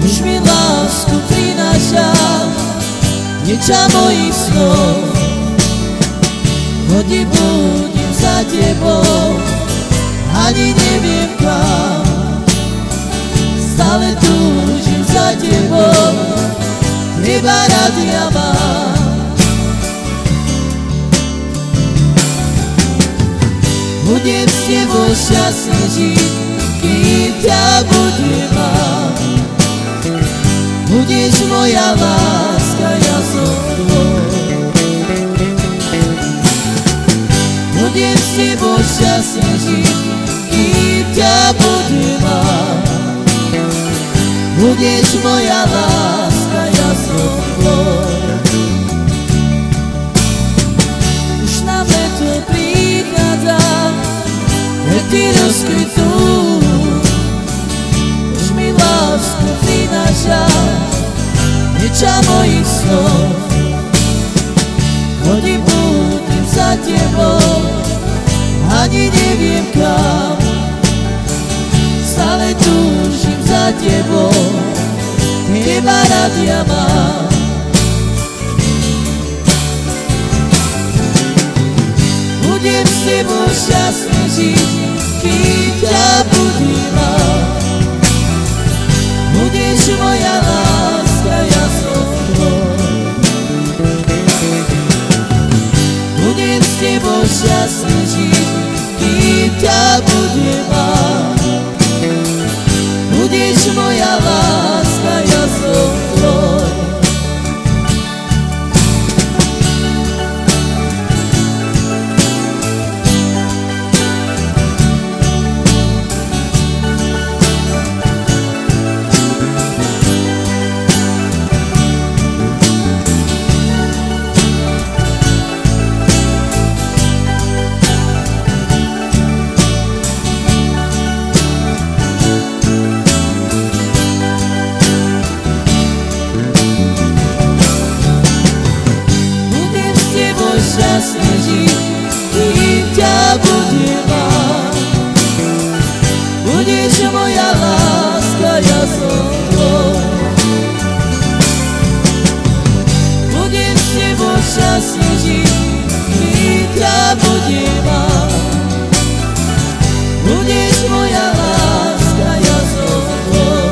už mi lásku prinášaš, nieča mojich snov. Chodím, budím za tebou, ani neviem kam. Stále túžim za tebou, teba rád ja mám. Budem s tebou šťastný žiť, kým ťa budem mať. Budeš moja láska, ja som tvoj. Budem s tebou šťastný žiť, kým ťa budem mať. Budeš moja láska, ja som tvoj. Už nám leto prichádza, lety rozkvetú, už mi lásku prinášaš, nieča mojich snov. Chodím, budím za tebou, ani neviem kam. Stále túžim za tebou, teba rád ja mám. Budem s tebou šťastný žiť, kým ťa budem mať. Budeš moja láska, ja som tvoj. Budem s tebou šťastný žiť, kým ťa budem mať. Budeš moja láska, ja som tvoj. Šťastný žiť, kým ťa budem mať. Budeš moja láska, ja som tvoj. Budem s tebou šťastný žiť, kým ťa budem mať. Budeš moja láska, ja som tvoj.